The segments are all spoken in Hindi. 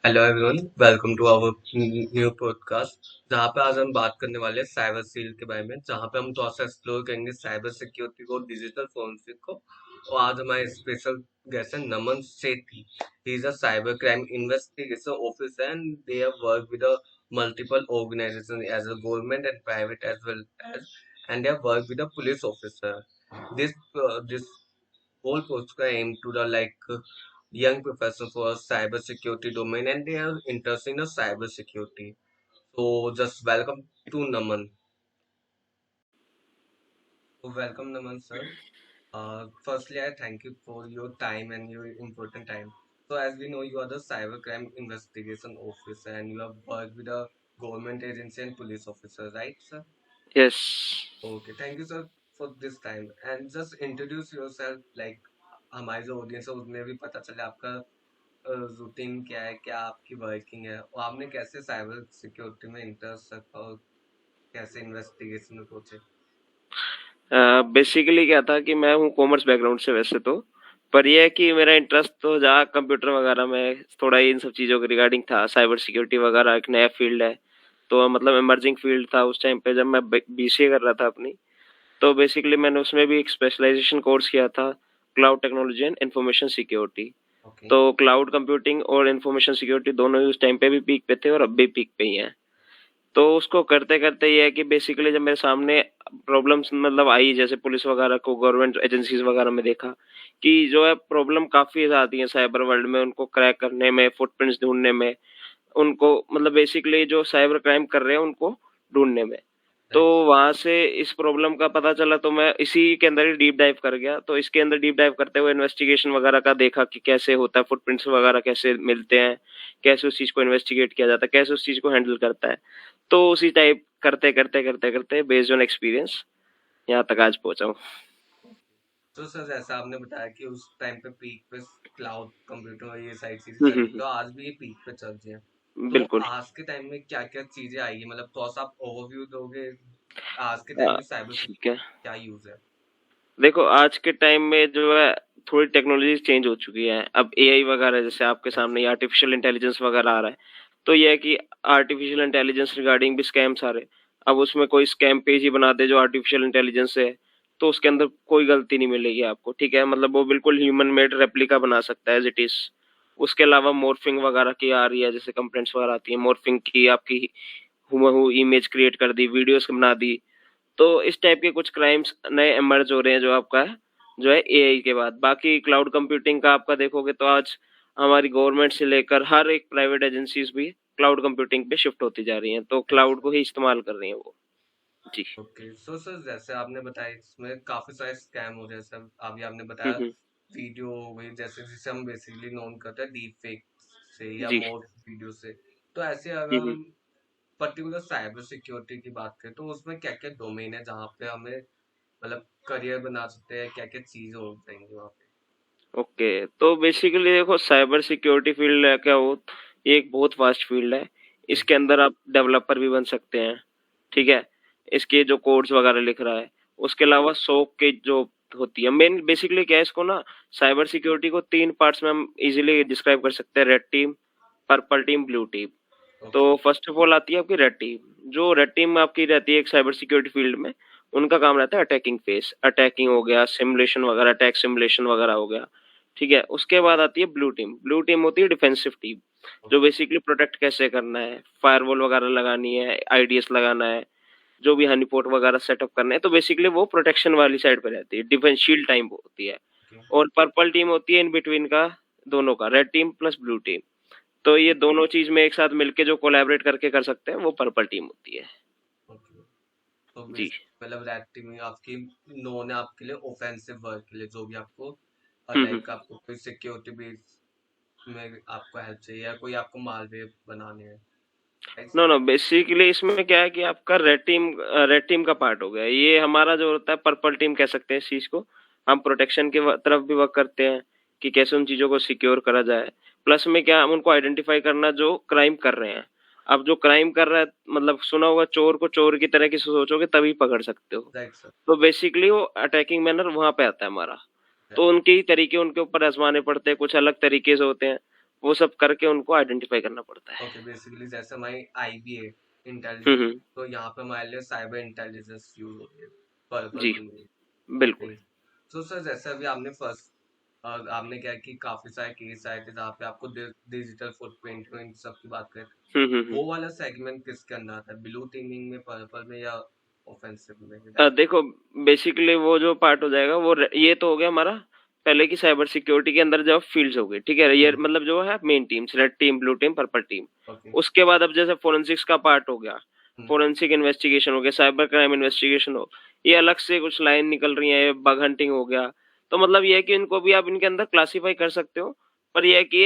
Hello everyone, welcome to our new podcast. जहाँ पे आज हम बात करने वाले हैं साइबर सील के बारे में, जहाँ पे हम थोड़ा सा एक्सप्लोर करेंगे साइबर सिक्योरिटी को, डिजिटल फोरेंसिक को। और आज हमारे स्पेशल गेस्ट है Naman Sethi. He is a cyber crime investigation officer and they have work with multiple organization as a government and private as well as, and they have work with a police officer. This whole postcard aim to the young professional for cyber security domain, and they are interested in the cyber security. So just welcome to Naman. So welcome Naman sir. Firstly, I thank you for your time and your important time. So as we know, you are the cybercrime investigation officer and you have worked with a government agency and police officer, right, sir? Yes. Okay, thank you, sir, for this time. And just introduce yourself, like हमारी जो ऑडियंस है उसमें भी पता चले आपका रूटीन क्या है, क्या आपकी वर्किंग है, और आपने कैसे साइबर सिक्योरिटी में इंटरेस्ट रखा और कैसे इन्वेस्टिगेशन में पहुंचे। बेसिकली क्या था कि मैं हूँ कॉमर्स बैकग्राउंड से वैसे तो, पर यह है कि मेरा इंटरेस्ट तो जहाँ कंप्यूटर वगैरह में थोड़ा इन सब चीज़ों के रिगार्डिंग था। साइबर सिक्योरिटी वगैरह एक नया फील्ड है, तो मतलब इमर्जिंग फील्ड था उस टाइम पे जब मैं बीसीए कर रहा था अपनी। तो बेसिकली मैंने उसमें भी एक स्पेशलाइजेशन कोर्स किया था, cloud technology and information security. Okay. तो क्लाउड कंप्यूटिंग और इंफॉर्मेशन सिक्योरिटी दोनों ही उस टाइम पे भी पीक पे थे और अब भी पीक पे ही हैं। तो उसको करते करते ये है कि बेसिकली जब मेरे सामने प्रॉब्लम्स मतलब आई, जैसे पुलिस वगैरह को गवर्नमेंट एजेंसीज वगैरह में देखा कि जो है प्रॉब्लम काफी आती है साइबर वर्ल्ड में, उनको क्रैक करने में, फुटप्रिंट्स ढूंढने में, उनको मतलब बेसिकली जो साइबर क्राइम कर रहे हैं उनको ढूंढने में। तो राइट। वहां से इस प्रॉब्लम का पता चला, तो मैं इसी के अंदर ही डीप डाइव कर गया। तो इसके अंदर डीप डाइव करते हुए इन्वेस्टिगेशन वगैरह का देखा कि कैसे होता है, फुटप्रिंट्स वगैरह कैसे मिलते हैं, कैसे उस चीज को इन्वेस्टिगेट किया जाता है, कैसे उस चीज को हैंडल करता है। तो उसी टाइप करते करते करते करते बेस्ड ऑन एक्सपीरियंस यहाँ तक आज पहुंचा हूँ। तो सर जैसा आपने बताया कि उस टाइम पे पीक पे क्लाउड कंप्यूटर और ये सारी चीजें हम्म, चल रही, तो आज भी ये पीक पे चल रही है। तो बिल्कुल। आज के टाइम में क्या क्या चीजें आई है, मतलब थोड़ा सा आप ओवरव्यू दोगे आज के टाइम हाँ, में साइबर ठीक है। सिक्योरिटी क्या यूज है। देखो आज के टाइम में जो है थोड़ी टेक्नोलॉजी चेंज हो चुकी है। अब एआई वगैरह जैसे आपके राइट। सामने आर्टिफिशियल इंटेलिजेंस वगैरह आ रहा है। तो ये है कि आर्टिफिशियल इंटेलिजेंस रिगार्डिंग भी स्कैम्स आ रहे हैं। अब उसमें कोई स्कैम पेज ही बना दे जो आर्टिफिशियल इंटेलिजेंस है, तो उसके अंदर कोई गलती नहीं मिलेगी आपको, ठीक है। मतलब वो बिल्कुल ह्यूमन मेड रेप्लिका बना सकता है एज इट इज। उसके अलावा मॉर्फिंग वगैरह की आ रही है, जैसे कंप्लेंट्स वगैरह आती है, मॉर्फिंग की आपकी हूबहू इमेज क्रिएट कर दी, वीडियोस बना दी। तो इस टाइप के कुछ क्राइम्स नए इमर्ज हो रहे हैं जो आपका है, जो है एआई के बाद। बाकी क्लाउड कंप्यूटिंग का आपका देखोगे तो आज हमारी गवर्नमेंट से लेकर हर एक प्राइवेट एजेंसीज भी क्लाउड कंप्यूटिंग पे शिफ्ट होती जा रही हैं, तो क्लाउड को ही इस्तेमाल कर रही हैं वो। जी। ओके, सो सर जैसे आपने बताया इसमें काफी सारे स्कैम हो रहे हैं सर। अभी आपने हम्म, बताया वीडियो हो गई, जैसे जिसे हम बेसिकली नोन करते हैं डीप फेक से या जी। मोड वीडियो से। तो ऐसे अगर हम्म, हम पर्टिकुलर साइबर सिक्योरिटी की बात करें तो उसमें क्या क्या डोमेन है जहाँ पे हमें मतलब करियर बना सकते हैं, क्या क्या चीजें हो जाएंगी वहाँ पे। ओके, तो बेसिकली देखो साइबर सिक्योरिटी फील्ड है क्या वो, ये एक बहुत वास्ट फील्ड है। राइट। इसके अंदर आप डेवलपर भी बन सकते हैं, ठीक है। इसके जो कोड्स वगैरह लिख रहा है, उसके अलावा सोक के जो होती है मेन, बेसिकली क्या है इसको ना, साइबर सिक्योरिटी को तीन पार्ट्स में हम इजीली डिस्क्राइब कर सकते हैं: red team, purple team, blue team. तो ओके। फर्स्ट ऑफ ऑल आती है आपकी रेड टीम। जो रेड टीम आपकी रहती है एक साइबर सिक्योरिटी फील्ड में, उनका काम रहता है अटैकिंग फेस, अटैकिंग हो गया, सिमुलेशन वगैरह, अटैक सिमुलेशन वगैरह हो गया, ठीक है। उसके बाद आती है ब्लू टीम। ब्लू टीम होती है डिफेंसिव टीम, जो बेसिकली प्रोटेक्ट कैसे करना है, फायरवॉल वगैरह लगानी है, आईडीएस लगाना है, जो भी हनीपोट वगैरह सेटअप करने हैं, तो बेसिकली वो प्रोटेक्शन वाली साइड पे रहती है, डिफेंस शील्ड टाइम होती है। ओके। और पर्पल टीम होती है इन बिटवीन का, दोनों का, red team plus blue team. तो ये दोनों चीज में एक साथ मिलके जो कोलैबोरेट करके कर सकते हैं वो पर्पल टीम होती है। ओके। तो जी। मतलब रेड टीम आपकी नोन है आपके लिए ऑफेंसिव वर्क के लिए, जो भी आपको हम्म। लाइक आपको कोई सिक्योरिटी बेस में आपको हेल्प चाहिए या कोई आपको मालवेयर बनाने हैं, नो ऐसा। नो, बेसिकली इसमें क्या है कि आपका रेड टीम का पार्ट हो गया, ये हमारा जो होता है पर्पल टीम कह सकते हैं इस चीज को। हम प्रोटेक्शन के तरफ भी वर्क करते हैं कि कैसे उन चीजों को सिक्योर करा जाए। प्लस में क्या, हम उनको आइडेंटिफाई करना जो क्राइम कर रहे हैं। अब जो क्राइम कर रहा है, मतलब सुना होगा चोर को चोर की तरह की सोचोगे तभी पकड़ सकते हो। Right sir. तो बेसिकली वो अटैकिंग मैनर वहां पे आता है हमारा। तो उनके ही तरीके उनके ऊपर आजमाने पड़ते हैं, कुछ अलग तरीके से होते हैं। वो सब करके उनको आइडेंटिफाई करना पड़ता है। ओके, बेसिकली जैसे हमारी आईबीए इंटेलिजेंस, हम्म। तो यहाँ पे हमारे लिए साइबर इंटेलिजेंस यूज होती है पर्पल जी के लिए। ओके, बिल्कुल। तो सर जैसे अभी आपने फर्स्ट आपने क्या कि काफी सारे केस आए थे जहाँ पे आपको डिजिटल फुटप्रिंट इन सब की बात करें, हम्म। वो वाला सेगमेंट किसके अंदर आता है, ब्लू टीमिंग में, पर्पल में, या ऑफेंसिव में? देखो बेसिकली वो जो पार्ट हो जाएगा वो ये तो हो गया हमारा पहले की साइबर सिक्योरिटी के अंदर जो फील्ड्स हो गई, ठीक है, ये हम्म। मतलब जो है main teams, red team, blue team, purple team. Okay. उसके बाद अब जैसे फोरेंसिक्स का पार्ट हो गया, हम्म। फोरेंसिक इन्वेस्टिगेशन हो गया, साइबर क्राइम इन्वेस्टिगेशन हो, ये अलग से कुछ लाइन निकल रही है, बग हंटिंग हो गया। तो मतलब ये है कि इनको भी आप इनके अंदर क्लासीफाई कर सकते हो, पर ये है कि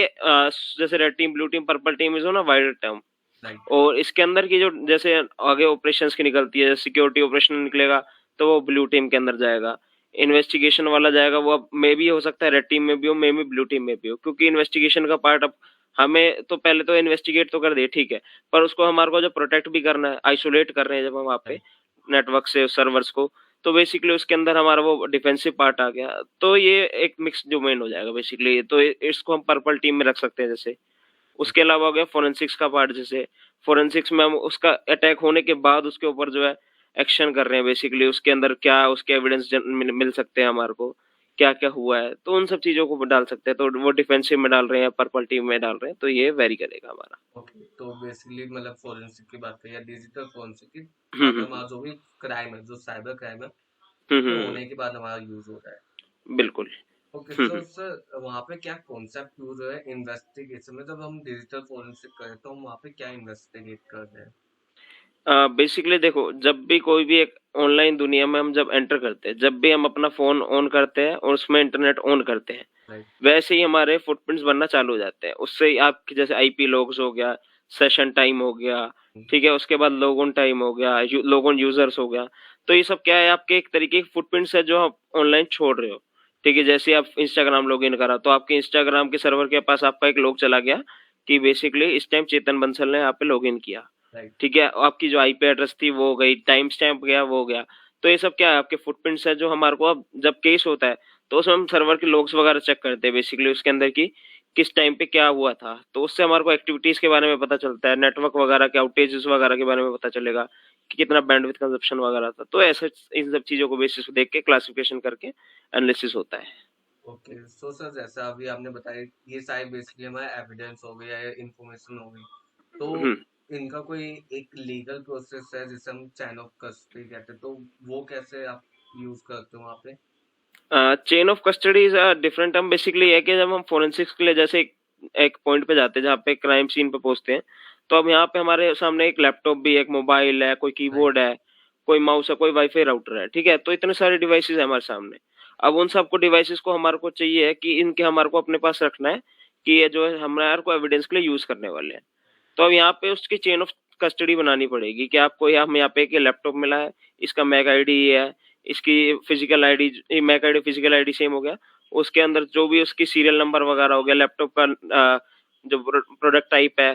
जैसे red team, blue team, purple team is ना वाइडर टर्म। राइट। और इसके अंदर की जो जैसे आगे ऑपरेशंस की निकलती है, सिक्योरिटी ऑपरेशन निकलेगा तो वो ब्लू टीम के अंदर जाएगा। इन्वेस्टिगेशन वाला जाएगा, वो अब मे भी हो सकता है रेड टीम में भी हो, मे भी ब्लू टीम में भी हो, क्योंकि इन्वेस्टिगेशन का पार्ट अब हमें तो पहले तो इन्वेस्टिगेट तो कर दिए, ठीक है, पर उसको हमारे को जो प्रोटेक्ट भी करना है, आइसोलेट कर रहे हैं जब हम वहाँ पे राइट। नेटवर्क से सर्वर्स को, तो बेसिकली उसके अंदर हमारा वो डिफेंसिव पार्ट आ गया। तो ये एक मिक्स डोमेन हो जाएगा बेसिकली, तो इसको हम पर्पल टीम में रख सकते हैं जैसे। उसके अलावा हो गया फोरेंसिक्स का पार्ट, जैसे फोरेंसिक्स में हम उसका अटैक होने के बाद उसके ऊपर जो है एक्शन कर रहे हैं बेसिकली, उसके अंदर क्या उसके एविडेंस मिल सकते हैं हमारे को, क्या क्या हुआ है, तो उन सब चीजों को डाल सकते हैं। तो वो डिफेंसिव में डाल रहे हैं, पर्पल टीम में डाल रहे हैं, तो ये वेरी करेगा हमारा। ओके, तो बेसिकली मतलब फोरेंसिक की बात करें या डिजिटल फोरेंसिक की, जहाँ पे हम्म। हमारा जो भी क्राइम है, जो साइबर क्राइम है, वो हम्म। होने के बाद हमारा यूज हो रहा है। बिल्कुल। ओके, हम्म सो हम्म। सर वहाँ पे क्या कॉन्सेप्ट यूज है इन्वेस्टिगेशन में, जब हम डिजिटल फोरेंसिक करें तो हम वहाँ पे क्या इन्वेस्टिगेट कर रहे हैं? बेसिकली देखो, जब भी कोई भी एक ऑनलाइन दुनिया में हम जब एंटर करते हैं, जब भी हम अपना फोन ऑन करते हैं और उसमें इंटरनेट ऑन करते हैं, राइट। वैसे ही हमारे फुटप्रिंट्स बनना चालू हो जाते हैं। उससे ही आपकी जैसे आईपी लॉग्स हो गया, सेशन टाइम हो गया, ठीक है, उसके बाद लोगन टाइम हो गया, लोगन यूजर्स हो गया। तो ये सब क्या है, आपके एक तरीके के फुटप्रिंट्स है जो आप ऑनलाइन छोड़ रहे हो। ठीक है, जैसे आप इंस्टाग्राम लॉगिन करा तो आपके इंस्टाग्राम के सर्वर के पास आपका एक लॉग चला गया कि बेसिकली इस टाइम चेतन बंसल ने यहाँ पे लॉगिन किया। राइट। ठीक है, आपकी जो आईपी एड्रेस थी वो हो गई, टाइम स्टैम्प गया वो हो गया। तो ये सब क्या है, आपके फुटप्रिंट्स है जो हमारे को अब जब केस होता है तो उसमें हम सर्वर के लॉग्स वगैरह चेक करते हैं बेसिकली, उसके अंदर की किस टाइम पे क्या हुआ था। तो उससे हमारे को एक्टिविटीज के बारे में पता चलता है, नेटवर्क वगैरह के आउटेजेस वगैरह के बारे में पता चलेगा कि कितना बैंडविड्थ कंजप्शन वगैरह था। तो ऐसे इन सब चीजों को बेसिस पे देख के क्लासिफिकेशन करके एनालिसिस होता है। ओके, सो सर जैसा अभी आपने बताया, ये सारे बेसिकली हमारे एविडेंस हो गए या इंफॉर्मेशन हो गई, तो हम्म। इनका कोई एक लीगल प्रोसेस है जिसे हम चैन ऑफ कस्टडी कहते हैं, तो वो कैसे आप यूज करते हो वहाँ पे? Chain of custody is a different term. Basically है कि जब हम फोरेंसिक्स के लिए जैसे एक पॉइंट पे जाते हैं जहाँ पे क्राइम सीन पे पहुंचते हैं, तो अब यहाँ पे हमारे सामने एक लैपटॉप भी, एक मोबाइल है, कोई राइट। कीबोर्ड है, कोई माउस है, कोई वाईफाई राउटर है, ठीक है, तो इतने सारे डिवाइसेस है हमारे सामने। अब उन सबको डिवाइसेस को हमारे को चाहिए है कि इनके हमारे को अपने पास रखना है कि ये जो है हमारे को एविडेंस के लिए यूज करने वाले हैं। तो अब यहाँ पे उसकी चेन ऑफ कस्टडी बनानी पड़ेगी कि आपको हम यहाँ पे एक लैपटॉप मिला है, इसका मैक आईडी ये है, इसकी physical ID, MAC ID physical ID same हो गया, उसके अंदर जो भी उसकी सीरियल नंबर वगैरह हो गया, लैपटॉप का जो प्रोडक्ट टाइप है,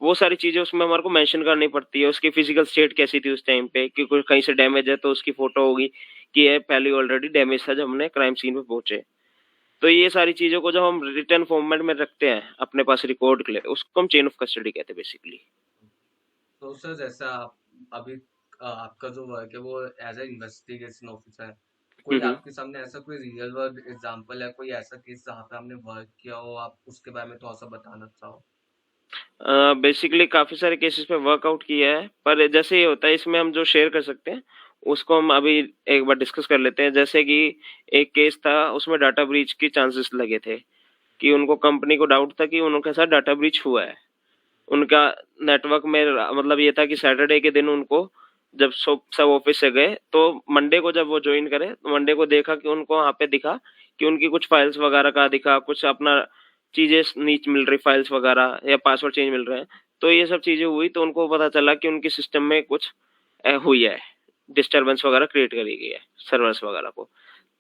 वो सारी चीजें उसमें हमारे को मेंशन करनी पड़ती है। उसकी फिजिकल स्टेट कैसी थी उस टाइम पे, कि कोई कहीं से डैमेज है तो उसकी फोटो होगी कि ये पहले ऑलरेडी डैमेज था जब हमने क्राइम सीन पे पहुंचे। तो ये सारी चीजों को जब हम रिटर्न फॉर्मेट में रखते हैं अपने पास रिकॉर्ड के लिए, उसको हम चेन ऑफ कस्टडी कहते हैं बेसिकली। तो सर जैसा आप अभी आपका जो वर्क है वो एज ए इन्वेस्टिगेशन ऑफिसर है, कोई हम्म। आपके सामने ऐसा कोई रियल वर्ल्ड एग्जांपल है, कोई ऐसा केस जहाँ पे आपने वर्क किया हो, आप उसके बारे में थोड़ा सा बताना चाहो? बेसिकली काफी सारे केसेस पे वर्कआउट किया है, पर जैसे ये होता है इसमें हम जो शेयर कर सकते हैं उसको हम अभी एक बार डिस्कस कर लेते हैं। जैसे कि एक केस था, उसमें डाटा ब्रीच के चांसेस लगे थे, कि उनको कंपनी को डाउट था कि उनके साथ डाटा ब्रीच हुआ है। उनका नेटवर्क में मतलब ये था कि सैटरडे के दिन उनको जब सब ऑफिस से गए तो मंडे को जब वो ज्वाइन करे तो मंडे को देखा कि उनको वहां पे दिखा कि उनकी कुछ फाइल्स वगैरह का दिखा, कुछ अपना चीजें नीच मिल रही, फाइल्स वगैरह या पासवर्ड चेंज मिल रहे हैं। तो ये सब चीजें हुई तो उनको पता चला कि उनके सिस्टम में कुछ हुई है, डिस्टरबेंस वगैरह क्रिएट करी गई है सर्वर्स वगैरह को।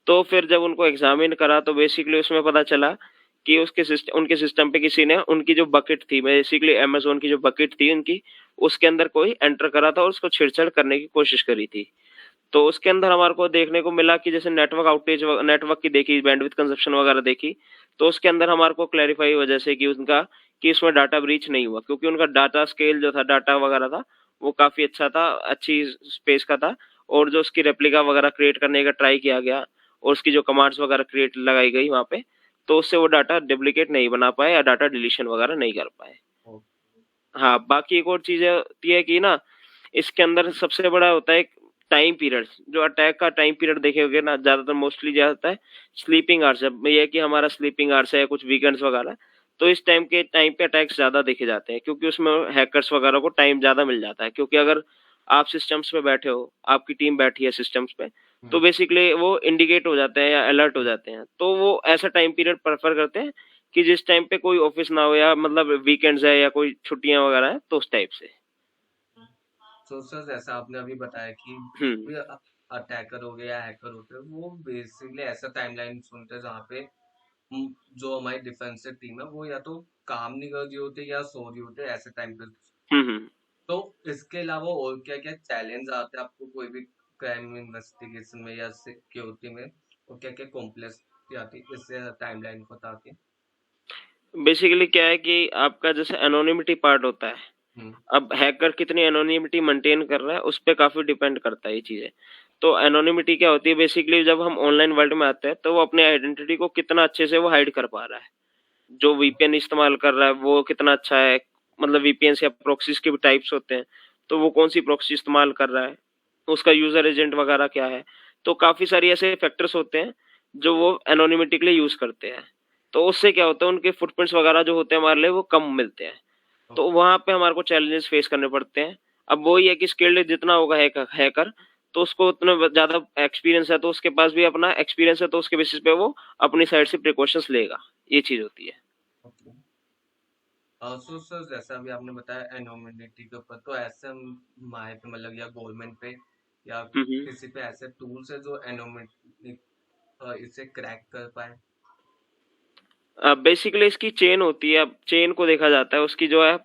तो फिर जब उनको एग्जामिन करा तो बेसिकली उसमें पता चला कि उसके सिस्टम, उनके सिस्टम पे किसी ने उनकी जो बकेट थी, बेसिकली अमेजोन की जो बकेट थी उनकी, उसके अंदर कोई एंटर करा था और उसको छेड़छाड़ करने की कोशिश करी थी। तो उसके अंदर हमारे को देखने को मिला कि जैसे नेटवर्क आउटेज, नेटवर्क की देखी, बैंडविड्थ कंजप्शन वगैरह देखी, तो उसके अंदर हमारे को क्लैरिफाई हुआ जैसे कि उनका कि उसमें डाटा ब्रीच नहीं हुआ, क्योंकि उनका डाटा स्केल जो था, डाटा वगैरह था, वो काफी अच्छा था, अच्छी स्पेस का था। और जो उसकी रेप्लिका वगैरह क्रिएट करने का ट्राई किया गया और उसकी जो कमांड्स वगैरह क्रिएट लगाई गई वहां पे, तो उससे वो डाटा डुप्लीकेट नहीं बना पाए या डाटा डिलीशन वगैरह नहीं कर पाए। हाँ, बाकी एक और चीज होती है कि ना, इसके अंदर सबसे बड़ा होता है टाइम पीरियड। जो अटैक का टाइम पीरियड देखेंगे ना, ज्यादातर मोस्टली क्या होता है, स्लीपिंग आवर्स है, ये है कि हमारा स्लीपिंग आवर्स है या कुछ वीकेंड्स वगैरह। तो इस टाइम पे अटैक्स ज्यादा देखे जाते हैं, क्योंकि उसमें हैकर्स वगैरह को टाइम ज्यादा मिल जाता है। क्योंकि अगर आप सिस्टम्स पे बैठे हो, आपकी टीम बैठी है सिस्टम्स पे, तो हम्म। बेसिकली वो इंडिकेट हो जाते हैं या अलर्ट हो जाते हैं, तो वो ऐसा टाइम पीरियड प्रेफर करते हैं कि जिस टाइम पे कोई ऑफिस ना हो, या मतलब वीकेंड्स है या कोई छुट्टियां वगैरह है, तो उस टाइप से। तो सर जैसा आपने अभी बताया कि जो हम्म। भी अटैकर हो गए या हैकर होते हैं वो बेसिकली ऐसा टाइमलाइन सुनते हैं जहाँ पे जो हमारी डिफेंसिव टीम है वो या तो काम नहीं कर रही होती या सो रही होती है ऐसे टाइम पे। हम्म। तो इसके अलावा और क्या क्या चैलेंज आते हैं आपको कोई भी क्राइम इन्वेस्टिगेशन में या सिक्योरिटी में, और क्या क्या कॉम्प्लेक्सिटी आती है इससे टाइमलाइन को ताकि। बेसिकली क्या है कि आपका जैसे एनोनिमिटी पार्ट होता है, हम्म। अब हैकर कितनी एनोनिमिटी मेंटेन कर रहा है उस पे काफी डिपेंड करता है ये चीजें। तो एनोनिमिटी क्या होती है, बेसिकली जब हम ऑनलाइन वर्ल्ड में आते हैं तो वो अपने आइडेंटिटी को कितना अच्छे से वो हाइड कर पा रहा है। जो वीपीएन इस्तेमाल कर रहा है वो कितना अच्छा है, मतलब वीपीएन या प्रोक्सीज के भी टाइप्स होते हैं, तो वो कौन सी प्रोक्सी इस्तेमाल कर रहा है, उसका यूजर एजेंट वगैरह क्या है। तो काफी सारी ऐसे फैक्टर्स होते हैं जो वो एनोनिमिटी के लिए यूज करते हैं। तो उससे क्या होता है, उनके फुटप्रिंट्स वगैरह जो होते हैं हमारे लिए वो कम मिलते हैं। तो वहां पे हमारे को चैलेंजेस फेस करने पड़ते हैं। अब वही है कि स्किल्ड जितना होगा हैकर, तो उसको उतना ज्यादा एक्सपीरियंस है, तो उसके पास भी अपना एक्सपीरियंस है, तो उसके बेसिस पे वो अपनी साइड से प्रिकॉशंस लेगा। ये चीज होती है। ओके। सो सर जैसा अभी आपने बताया एनोमिनिटी के ऊपर, तो ऐसे माहे पे मतलब या गवर्नमेंट पे या हम्म। किसी पे ऐसे टूल्स है जो एनोमिनी इसे क्रैक कर पाए। बेसिकली इसकी चेन होती है, अब चेन को देखा जाता है, उसकी जो है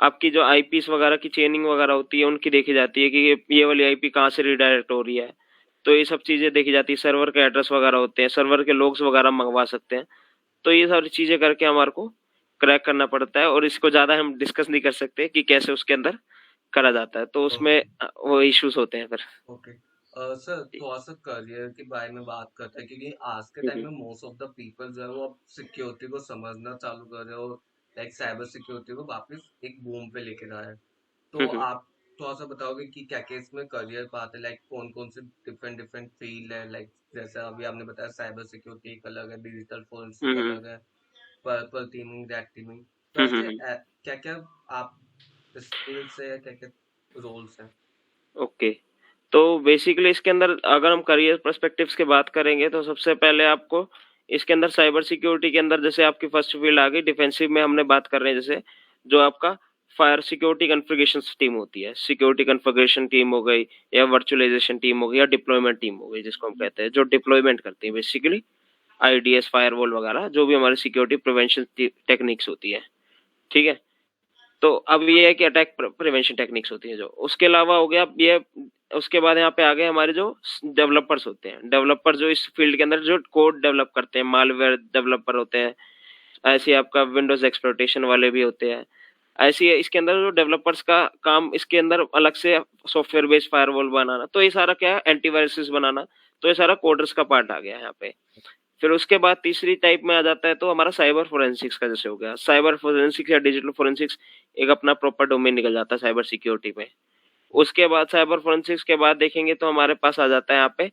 आपकी जो आईपीस वगैरह की चेनिंग वगैरह होती है उनकी देखी जाती है कि ये वाली आईपी कहाँ से रिडायरेक्ट हो रही है। तो ये सब चीजें देखी जाती है, सर्वर के एड्रेस वगैरह होते हैं, सर्वर के लॉग्स वगैरह मंगवा सकते हैं। तो ये सारी चीजें करके हमारे को क्रैक करना पड़ता है, और इसको ज्यादा हम डिस्कस नहीं कर सकते कि कैसे उसके अंदर करा जाता है, तो उसमें ओके। वो इश्यूज होते हैं फिर। ओके। सर थोड़ा सा करियर के बारे में बात करते हैं, क्योंकि आज के टाइम हम्म। में मोस्ट ऑफ द पीपल जो है वो अब सिक्योरिटी को समझना चालू कर रहे हो, लाइक साइबर सिक्योरिटी को वापस एक बूम पे लेके जा रहे हैं। तो हम्म। आप थोड़ा सा बताओगे कि क्या क्या इसमें करियर पाथ है, लाइक कौन कौन से डिफरेंट डिफरेंट फील्ड है, लाइक जैसे अभी आपने बताया साइबर सिक्योरिटी एक अलग है, डिजिटल फोरेंसिक हम्म। अलग है, पर्पल टीमिंग, रेड टीमिंग। तो हम्म। ऐसे क्या क्या आप स्किल्स है या क्या क्या रोल्स हैं। ओके। तो बेसिकली इसके अंदर अगर हम करियर पर्सपेक्टिव्स की बात करेंगे, तो सबसे पहले आपको इसके अंदर साइबर सिक्योरिटी के अंदर जैसे आपकी फर्स्ट फील्ड आ गई डिफेंसिव में, हमने बात कर रहे हैं जैसे जो आपका फायर सिक्योरिटी कॉन्फ़िगरेशन टीम होती है, सिक्योरिटी कॉन्फ़िगरेशन टीम हो गई, या वर्चुअलाइजेशन टीम हो गई, या डिप्लॉयमेंट टीम हो गई, जिसको हम कहते हैं जो डिप्लॉयमेंट करती है बेसिकली आईडीएस फायरवॉल वगैरह, जो भी हमारी सिक्योरिटी प्रिवेंशन टेक्निक्स होती है। ठीक है। तो अब ये है कि अटैक प्रिवेंशन टेक्निक्स होती है जो, उसके अलावा हो गया ये। उसके बाद यहाँ पे आ गए हमारे जो डेवलपर्स होते हैं, डेवलपर जो इस फील्ड के अंदर जो कोड डेवलप करते हैं, मालवेयर डेवलपर होते हैं, ऐसे आपका विंडोज एक्सप्लॉइटेशन वाले भी होते हैं। ऐसी है इसके अंदर जो डेवलपर्स का काम, इसके अंदर अलग से सॉफ्टवेयर बेस्ड फायरवॉल बनाना, तो ये सारा क्या है, एंटीवायरसेस बनाना। तो ये सारा कोडर्स का पार्ट आ गया यहाँ पे। फिर उसके बाद तीसरी टाइप में आ जाता है तो हमारा साइबर फोरेंसिक्स का, जैसे हो गया साइबर फोरेंसिक्स या डिजिटल फोरेंसिक्स, एक अपना प्रॉपर डोमेन निकल जाता है साइबर सिक्योरिटी में। उसके बाद साइबर फोरेंसिक्स के बाद देखेंगे तो हमारे पास आ जाता है यहाँ पे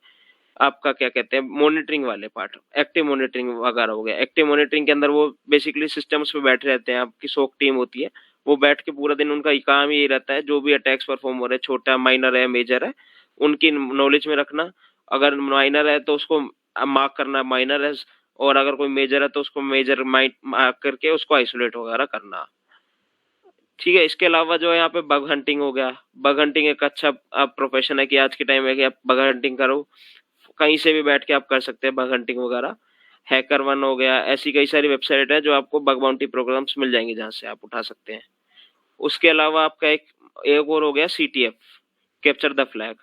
आपका क्या कहते हैं, मॉनिटरिंग वाले पार्ट, एक्टिव मॉनिटरिंग वगैरह हो गया। एक्टिव मॉनिटरिंग के अंदर वो बेसिकली सिस्टम्स पे बैठे रहते हैं, आपकी सोक टीम होती है, वो बैठ के पूरा दिन उनका काम यही रहता है, जो भी अटैक्स परफॉर्म हो रहे हैं, छोटा माइनर है मेजर है, उनकी नॉलेज में रखना। अगर माइनर है तो उसको मार्क करना माइनर है, और अगर कोई मेजर है तो उसको मेजर मार्क करके उसको आइसोलेट वगैरह करना। ठीक है। इसके अलावा जो है यहाँ पे बग हंटिंग हो गया। बग हंटिंग एक अच्छा आप प्रोफेशन है कि आज के टाइम में कि आप बग हंटिंग करो, कहीं से भी बैठ के आप कर सकते हैं बग हंटिंग वगैरह। हैकर वन हो गया, ऐसी कई सारी वेबसाइट है जो आपको बग बाउंटी प्रोग्राम्स मिल जाएंगे जहां से आप उठा सकते हैं। उसके अलावा आपका एक एक और हो गया सीटीएफ, कैप्चर द फ्लैग।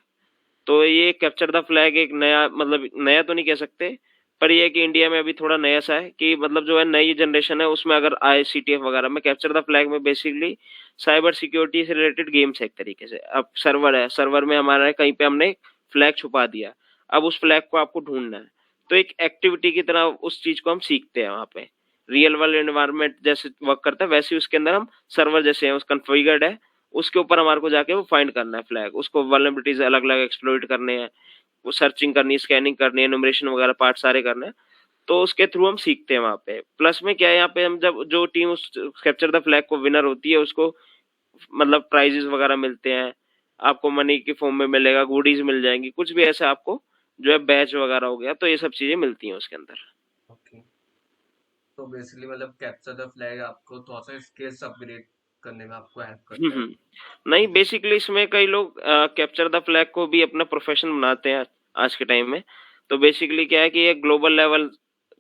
तो ये कैप्चर द फ्लैग एक नया, मतलब नया तो नहीं कह सकते, पर ये है कि इंडिया में अभी थोड़ा नया सा है कि मतलब जो है नई जनरेशन है उसमें अगर आईसीटीएफ वगैरह में कैप्चर द फ्लैग में बेसिकली साइबर सिक्योरिटी से रिलेटेड गेम्स है एक तरीके से। अब सर्वर है, सर्वर में हमारा है, कहीं पे हमने फ्लैग छुपा दिया, अब उस फ्लैग को आपको ढूंढना है। तो एक एक्टिविटी की तरह उस चीज को हम सीखते हैं वहां पे। रियल वर्ल्ड एनवायरनमेंट जैसे वर्क करता है वैसे ही उसके अंदर हम सर्वर जैसे है उस कॉन्फ़िगर्ड है, उसके ऊपर हमारे को जाके वो फाइंड करना है फ्लैग, उसको वल्नरेबिलिटीज अलग अलग एक्सप्लोइट करने हैं, वो सर्चिंग करनी है, स्कैनिंग करनी है, न्यूमरेशन वगैरह पार्ट सारे करने हैं। तो उसके थ्रू हम सीखते हैं वहां पे। प्लस में क्या है, यहाँ पे हम जब जो टीम उस कैप्चर द फ्लैग को विनर होती है उसको मतलब प्राइजेस वगैरह मिलते हैं, आपको मनी के फॉर्म में मिलेगा, गुडीज मिल जाएंगी, कुछ भी ऐसे आपको जो है बैच वगैरह हो गया, तो ये सब चीजें मिलती हैं उसके अंदर। ओके। तो बेसिकली मतलब कैप्चर द फ्लैग आपको थोड़ा सा स्किल्स अपग्रेड करने में आपको हेल्प करता है। नहीं, बेसिकली इसमें कई लोग कैप्चर द फ्लैग को भी अपना प्रोफेशन बनाते हैं आज के टाइम में। तो बेसिकली क्या है कि ये ग्लोबल लेवल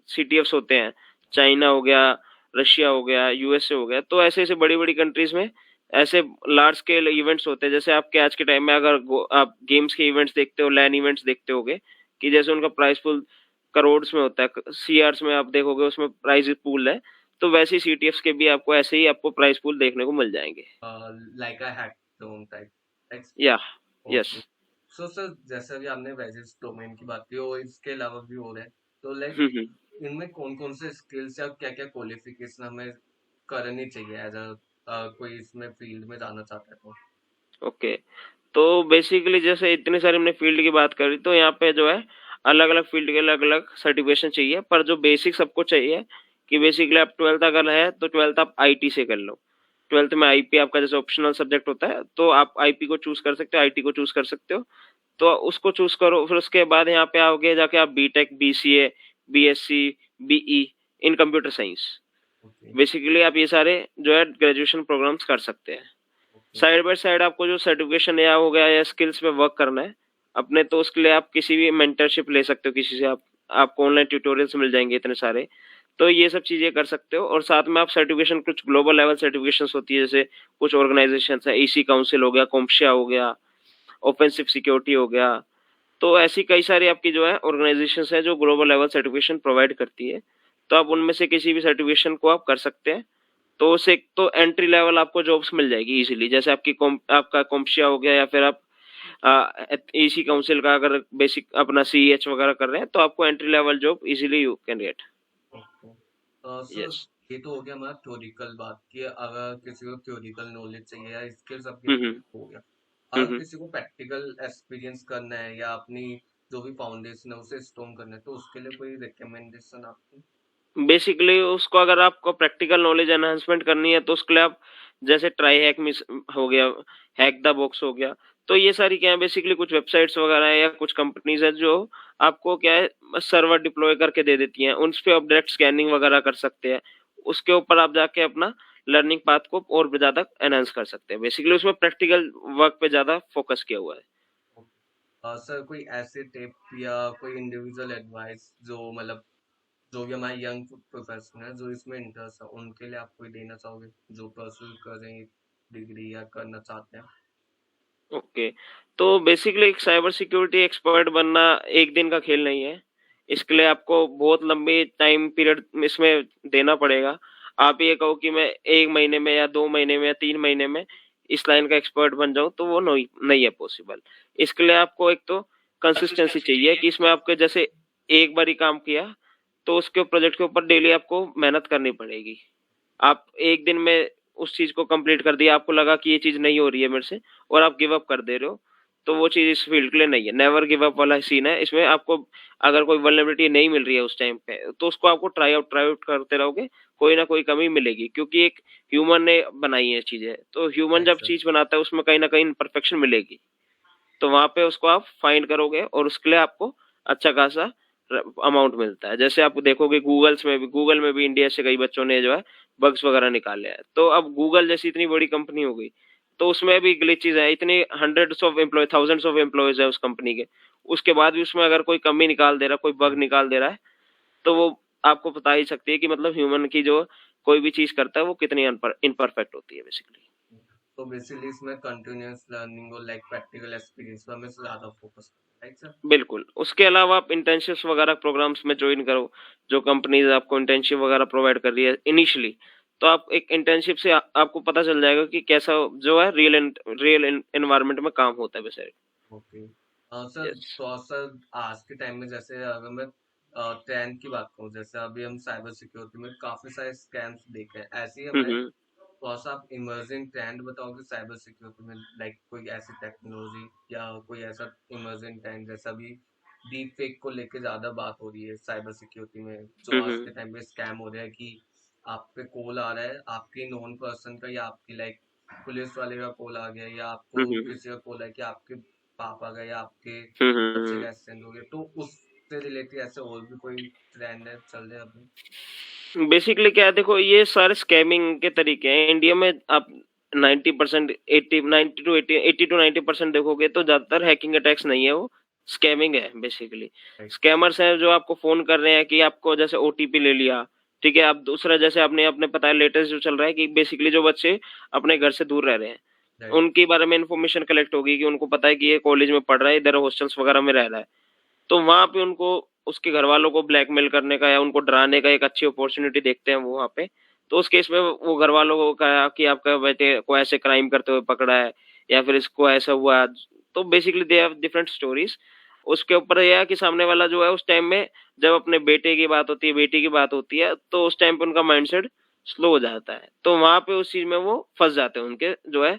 सीटीएफ्स होते हैं, चाइना हो गया, रशिया हो गया, यूएसए हो गया, तो ऐसे ऐसे बड़ी बड़ी कंट्रीज में ऐसे लार्ज स्केल इवेंट्स होते हैं। जैसे आपके आज के टाइम में अगर आप गेम्स के इवेंट्स देखते हो, लैन इवेंट्स देखते होगे, कि जैसे उनका प्राइस पूल करोड़ में होता है, सीआर्स में आप देखोगे उसमें प्राइस पूल है, तो वैसे ही सीटीएफ्स के भी आपको ऐसे ही आपको प्राइस पूल देखने को मिल जाएंगे। लाइक अ हैकाथॉन टाइप। या यस। ओके। सो सर जैसे भी आपने वैजिस डोमेन की बात की और इसके अलावा भी हो रहे हैं, तो लाइक हम्म। इनमें कौन कौन से स्किल्स या क्या क्या क्वालिफिकेशन हमें करनी चाहिए एज अ कोई इसमें फील्ड में जाना चाहता है तो। ओके, तो बेसिकली जैसे इतनी सारी हमने फील्ड की बात करी, तो यहाँ पे जो है अलग अलग फील्ड के अलग अलग सर्टिफिकेशन चाहिए, पर जो बेसिक सबको चाहिए कि बेसिकली आप ट्वेल्थ अगर है तो ट्वेल्थ आप आईटी से कर लो। ट्वेल्थ में आईपी आपका जैसे ऑप्शनल सब्जेक्ट होता है, तो आप आईपी को चूज कर सकते हो, आईटी को चूज कर सकते हो। तो उसको चूज करो, फिर उसके बाद यहाँ पे आओगे जाके आप BTech, BCA, BSc, BE in computer science, okay. Basically आप ये सारे जो है ग्रेजुएशन प्रोग्राम्स कर सकते हैं। ओके। साइड बाय साइड आपको जो सर्टिफिकेशन या हो गया या स्किल्स पे वर्क करना है अपने, तो उसके लिए आप किसी भी मेंटरशिप ले सकते हो किसी से, आप आपको ऑनलाइन ट्यूटोरियल्स मिल जाएंगे इतने सारे। तो ये सब चीजें कर सकते हो, और साथ में आप सर्टिफिकेशन कुछ ग्लोबल लेवल सर्टिफिकेशंस होती है, जैसे कुछ ऑर्गेनाइजेशन है, ईसी काउंसिल हो गया, कॉम्शिया हो गया, ऑफेंसिव सिक्योरिटी हो गया। तो ऐसी कई सारी आपकी जो है ऑर्गेनाइजेशंस है जो ग्लोबल लेवल सर्टिफिकेशन प्रोवाइड करती है। तो आप उनमें से किसी भी सर्टिफिकेशन को आप कर सकते हैं। तो उसे तो एंट्री लेवल आपको जॉब्स मिल जाएगी इजीली, जैसे आपका कॉम्शिया हो गया, या फिर आप इसी काउंसिल का अगर बेसिक अपना सीएच वगैरह कर रहे हैं, तो आपको entry level job easily you can get. Okay. Sir yes. ये तो हो गया हमारा थ्योरिकल बात कि अगर किसी को थ्योरिकल नॉलेज चाहिए या स्किल्स हम्म अपग्रेड हम्म हो गया, अगर हम्म किसी को प्रैक्टिकल एक्सपीरियंस करना है या अपनी जो भी फाउंडेशन है उसे स्ट्रॉन्ग करना है, तो उसके लिए कोई रिकमेंडेशन आपकी। बेसिकली उसको अगर आपको प्रैक्टिकल नॉलेज एनहांसमेंट करनी है, तो उसके लिए आप जैसे ट्राई हैक मिस हो गया, हैक द बॉक्स हो गया, तो ये सारी क्या है बेसिकली कुछ वेबसाइट्स वगैरह है या कुछ कंपनीज है जो आपको क्या है सर्वर डिप्लॉय करके दे देती हैं, उन पे आप डायरेक्ट स्कैनिंग वगैरह कर सकते हैं। उसके ऊपर आप जाके अपना लर्निंग पाथ को और भी ज्यादा एनहांस कर सकते हैं। बेसिकली उसमें प्रैक्टिकल वर्क पे ज्यादा फोकस किया हुआ है। सर कोई ऐसे टिप या कोई इंडिविजुअल एडवाइस जो मतलब जो भी हमारे यंग प्रोफेशनल है जो इसमें इंटरेस्ट है उनके लिए आप कोई देना चाहोगे जो परस्यू कर रहे हैं डिग्री या करना चाहते हैं। ओके, तो बेसिकली एक साइबर सिक्योरिटी एक्सपर्ट बनना एक दिन का खेल नहीं है। इसके लिए आपको बहुत लंबी टाइम पीरियड इसमें देना पड़ेगा। आप ये कहो कि मैं 1 महीने में या 2 महीने में या 3 महीने में इस लाइन का एक्सपर्ट बन जाऊं, तो वो नहीं नहीं है पॉसिबल। इसके लिए आपको एक तो कंसिस्टेंसी कंसिस्टेंसी चाहिए चाहिए। कि इसमें आपके जैसे एक बार ही काम किया, तो उसके प्रोजेक्ट के ऊपर डेली आपको मेहनत करनी पड़ेगी। आप एक दिन में उस चीज को कंप्लीट कर दिया, आपको लगा कि ये चीज नहीं हो रही है मेरे से, और आप गिव अप कर दे रहे हो, तो वो चीज इस फील्ड के लिए नहीं है। नेवर गिव अप वाला सीन है इसमें। आपको अगर कोई वल्नरेबिलिटी नहीं मिल रही है उस टाइम पे, तो उसको आपको ट्राई आउट करते रहोगे, कोई ना कोई कमी मिलेगी, क्योंकि एक ह्यूमन ने बनाई है चीजें, तो ह्यूमन राइट जब सर। चीज बनाता है उसमें कहीं ना कहीं परफेक्शन मिलेगी। तो वहां पे उसको आप फाइंड करोगे, और उसके लिए आपको अच्छा खासा अमाउंट मिलता है। जैसे आप देखोगे गूगल में भी इंडिया से कई बच्चों ने जो है बग्स वगैरह निकाले हैं। तो अब गूगल जैसी इतनी बड़ी कंपनी हो गई, तो उसमें भी ग्लिचेस है, इतनी hundreds of employ, thousands of employees है उस कंपनी के, उसके बाद भी उसमें अगर कोई कमी निकाल दे रहा है, कोई बग निकाल दे रहा है, तो वो आपको बता ही सकती है कि मतलब ह्यूमन की जो कोई भी चीज करता है वो कितनी इनपरफेक्ट होती है बेसिकली। तो बेसिकली इसमें कंटिन्यूअस लर्निंग और लाइक प्रैक्टिकल एक्सपीरियंस पर हमें ज्यादा फोकस राइट सर? बिल्कुल। उसके अलावा आप इंटर्नशिप्स वगैरह प्रोग्राम्स में जॉइन करो, जो कंपनीज़ आपको इंटर्नशिप वगैरह प्रोवाइड कर रही है इनिशियली। तो आप एक इंटर्नशिप से आपको पता चल जाएगा कि कैसा जो है रियल एनवायरनमेंट में काम होता है वैसे। ओके। Sir, yes. तो सर आज के टाइम में जैसे अगर मैं ट्रेंड की बात करूँ, जैसे अभी हम साइबर सिक्योरिटी में काफी सारे स्कैम्स देखे हैं, ऐसे ही हुँ, हमें हुँ। थोड़ा सा आप इमर्जिंग ट्रेंड बताओगे साइबर सिक्योरिटी में, लाइक कोई ऐसी टेक्नोलॉजी या कोई ऐसा इमर्जिंग ट्रेंड, जैसा भी डीप फेक को लेके ज्यादा बात हो रही है साइबर सिक्योरिटी में, जो हुँ, आज हुँ। के टाइम पे स्कैम हो रहा है कि आप पे कॉल आ रहा है आपके नॉन पर्सन का, या आपकी लाइक पुलिस वाले का कॉल आ गया, या हुँ, आपको हुँ। किसी का कॉल है कि आपके पापा का या आपके हुँ, हुँ, बच्चे का हुँ। एक्सीडेंट हो गया, तो उससे रिलेटेड ऐसे और भी कोई ट्रेंड है चल रहे हैं अभी? बेसिकली क्या है, देखो ये सारे स्कैमिंग के तरीके हैं इंडिया में। आप 90% 80 90 टू 80 80 टू 90% देखोगे तो ज्यादातर हैकिंग अटैक्स नहीं है, वो स्कैमिंग है बेसिकली। राइट। स्कैमर्स हैं जो आपको फोन कर रहे हैं कि आपको जैसे ओटीपी ले लिया, ठीक है। अब दूसरा जैसे आपने आपने पता है लेटेस्ट जो चल रहा है कि बेसिकली जो बच्चे अपने घर से दूर रह रहे हैं, राइट। उनके बारे में इंफॉर्मेशन कलेक्ट होगी कि उनको पता है कि ये कॉलेज में पढ़ रहा है, इधर हॉस्टल्स वगैरह में रह रहा है। तो वहाँ पे उनको उसके घर वालों को ब्लैकमेल करने का या उनको डराने का एक अच्छी अपॉर्चुनिटी देखते हैं वो वहाँ पे। तो उस केस में वो घर वालों को कहा कि आपका बेटे को ऐसे क्राइम करते हुए पकड़ा है या फिर इसको ऐसा हुआ। तो basically they have different stories. उसके ऊपर यह है कि सामने वाला जो है उस टाइम में जब अपने बेटे की बात होती है, बेटी की बात होती है, तो उस टाइम पे उनका माइंडसेट स्लो हो जाता है। तो वहाँ पे उस चीज में वो फंस जाते हैं उनके जो है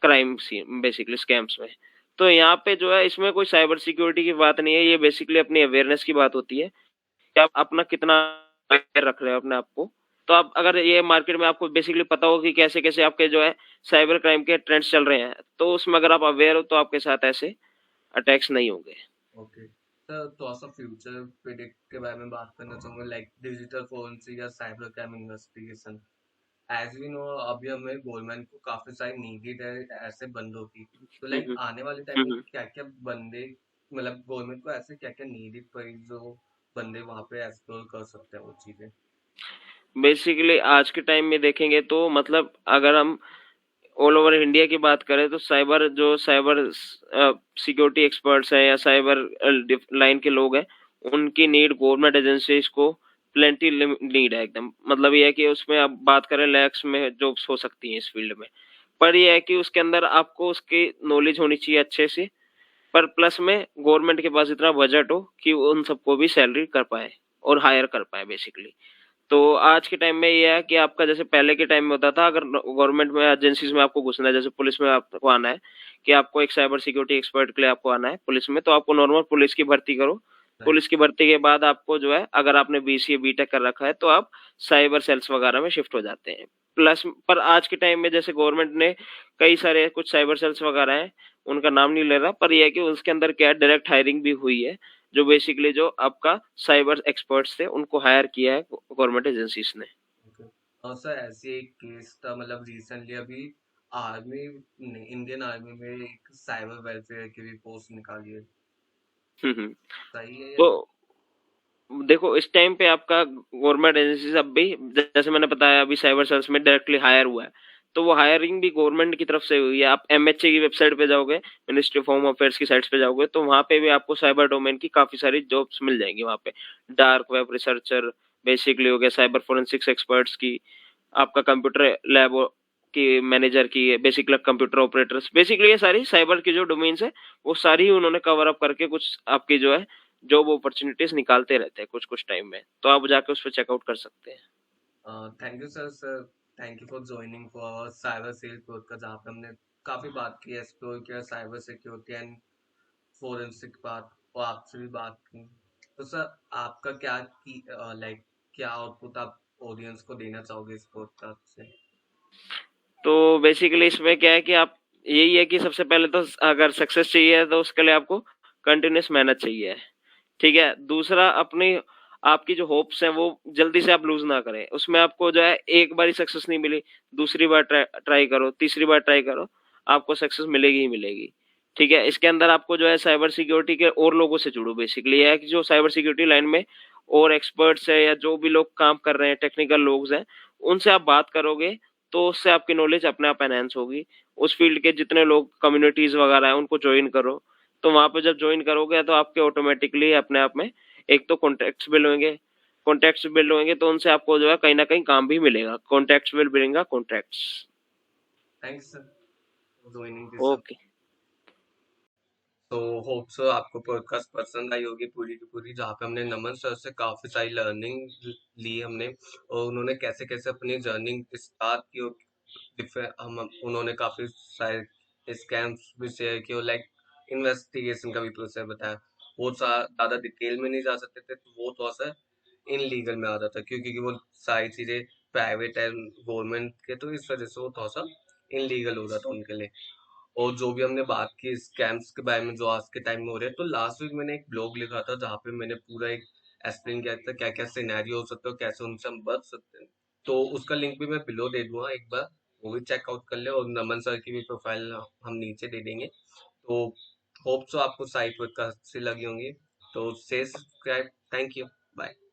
क्राइम सीन बेसिकली स्कैम्स में। तो यहाँ पे जो है इसमें कोई साइबर सिक्योरिटी की बात नहीं है, ये बेसिकली अपनी अवेयरनेस की बात होती है कि आप अपना कितना अवेयर रख रहे हो अपने आप को। तो आप अगर ये मार्केट में आपको बेसिकली पता हो कि कैसे कैसे आपके जो है साइबर क्राइम के ट्रेंड्स चल रहे हैं, तो उसमें अगर आप अवेयर हो तो आपके साथ ऐसे अटैक्स नहीं होंगे। ओके सर, थोड़ा सा फ्यूचर प्रिडिक्ट के बारे में बात करना चाहूंगा, लाइक डिजिटल फोरेंसिक या cyber crime investigation. As we know, अभी हमें गवर्नमेंट को काफी सारी नीडेड है ऐसे बंदों की, तो लाइक हम्म। आने वाले टाइम में हम्म। क्या क्या बंदे, मतलब गवर्नमेंट को ऐसे क्या क्या नीडेड पड़ी जो बंदे वहां पे एक्सप्लोर कर सकते हैं वो चीजें? बेसिकली आज के टाइम में देखेंगे तो मतलब अगर हम ऑल ओवर इंडिया की बात करें तो साइबर सिक्योरिटी एक्सपर्ट्स हैं या साइबर लाइन के लोग हैं, उनकी नीड गवर्नमेंट एजेंसीज को प्लेंटी नीड है एकदम। मतलब ये है कि उसमें आप बात करें लैक्स में जॉब्स हो सकती हैं इस फील्ड में। पर ये है कि उसके अंदर आपको उसकी नॉलेज होनी चाहिए अच्छे से, पर प्लस में गवर्नमेंट के पास इतना बजट हो कि वो उन सबको भी सैलरी कर पाए और हायर कर पाए बेसिकली। तो आज के टाइम में ये है कि आपका जैसे पहले के टाइम में होता था, अगर गवर्नमेंट में एजेंसीज में आपको घुसना है, जैसे पुलिस में आपको आना है कि आपको एक साइबर सिक्योरिटी एक्सपर्ट के लिए आपको आना है पुलिस में, तो आपको नॉर्मल पुलिस की भर्ती करो। राइट। पुलिस की भर्ती के बाद आपको जो है अगर आपने बीसीए बीटेक कर रखा है तो आप साइबर सेल्स वगैरह में शिफ्ट हो जाते हैं। प्लस पर आज के टाइम में जैसे गवर्नमेंट ने कई सारे कुछ साइबर सेल्स वगैरह हैं, उनका नाम नहीं ले रहा, पर यह है कि उसके अंदर क्या डायरेक्ट हायरिंग भी हुई है, जो बेसिकली जो आपका साइबर एक्सपर्ट्स थे उनको हायर किया है गवर्नमेंट एजेंसीज ने। ओके। और सर ऐसे एक केस था, मतलब रिसेंटली अभी आर्मी ने, इंडियन आर्मी में एक साइबर वेलफेयर की भी पोस्ट निकाली है, हम्म। सही है या तो नहीं? देखो इस टाइम पे आपका गवर्नमेंट एजेंसीज अब भी जैसे मैंने बताया अभी साइबर सेल्स में डायरेक्टली हायर हुआ है, तो वो हायरिंग भी गवर्नमेंट की तरफ से हुई है। आप एमएचए की वेबसाइट पे जाओगे, मिनिस्ट्री ऑफ होम अफेयर्स की साइट्स पे जाओगे, तो वहां पे भी आपको साइबर डोमेन की काफी सारी जॉब्स मिल जाएंगी वहां पे। डार्क वेब रिसर्चर बेसिकली हो गया, साइबर फोरेंसिक्स एक्सपर्ट्स की, आपका कंप्यूटर लैब की मैनेजर की, बेसिकली कंप्यूटर ऑपरेटर्स, बेसिकली ये सारी साइबर की जो डोमेन्स है वो सारी उन्होंने कवर अप करके कुछ आपकी जो है जॉब अपॉर्चुनिटीज निकालते रहते हैं कुछ कुछ टाइम में, तो आप जाके उस पर चेकआउट कर सकते हैं। Thank you sir. Sir, thank you for joining for cyber cell podcast, जहाँ पे हमने काफी बात की, एक्सप्लोर किया साइबर सिक्योरिटी एंड फोरेंसिक बात, और आपसे भी बात की। तो सर, आपका क्या की लाइक क्या आउटपुट आप ऑडियंस को देना चाहोगे इस पॉडकास्ट से? तो बेसिकली इसमें क्या है कि आप यही है कि सबसे पहले तो अगर सक्सेस चाहिए तो उसके लिए आपको कंटिन्यूस मेहनत चाहिए, ठीक है। दूसरा अपनी आपकी जो होप्स हैं वो जल्दी से आप लूज ना करें, उसमें आपको जो है एक बार ही सक्सेस नहीं मिली, दूसरी बार ट्राई करो, तीसरी बार ट्राई करो, आपको सक्सेस मिलेगी ही मिलेगी, ठीक है। इसके अंदर आपको जो है साइबर सिक्योरिटी के और लोगों से जुड़ो, बेसिकली यह है कि जो साइबर सिक्योरिटी लाइन में और एक्सपर्ट्स है या जो भी लोग काम कर रहे हैं टेक्निकल लोग हैं, उनसे आप बात करोगे तो उससे आपकी नॉलेज अपने आप एनहेंस होगी। उस फील्ड के जितने लोग कम्युनिटीज वगैरह हैं उनको ज्वाइन करो, तो वहां पे जब ज्वाइन करोगे तो आपके ऑटोमेटिकली अपने आप में एक तो कॉन्टेक्ट्स बिल्ड होंगे। कॉन्टेक्ट्स बिल्ड होंगे तो उनसे आपको जो है कहीं ना कहीं काम भी मिलेगा। Contacts will bring contracts. Thanks sir for joining this. Okay. तो होप सो आपको पॉडकास्ट पसंद आई होगी पूरी की पूरी, जहाँ पे हमने नमन सर से काफी सारी लर्निंग ली हमने, और उन्होंने कैसे कैसे अपनी जर्नी स्टार्ट की, और हम उन्होंने काफी सारे स्कैम्स भी शेयर किए, और लाइक इन्वेस्टिगेशन का भी प्रोसेस बताया। वो ज्यादा डिटेल में नहीं जा सकते थे, तो वो थोड़ा सा इनलीगल में आ जाता क्योंकि वो सारी चीजें प्राइवेट एंड गवर्नमेंट के, तो इस वजह से वो थोड़ा सा इनलीगल हो जाता उनके लिए। और जो भी हमने बात की स्कैम्स के बारे में जो आज के टाइम में हो रहे हैं, तो लास्ट वीक मैंने एक ब्लॉग लिखा था जहाँ पे मैंने पूरा एक एक्सप्लेन किया था क्या क्या सिनेरियो हो सकते हो, कैसे उनसे हम बच सकते हैं। तो उसका लिंक भी मैं बिलो दे दूंगा, एक बार वो भी चेकआउट कर ले, और नमन सर की भी प्रोफाइल हम नीचे दे देंगे। तो होप सो आपको साइट पॉडकास्ट अच्छी लगी होंगी, तो से सब्सक्राइब। Thank you. बाय।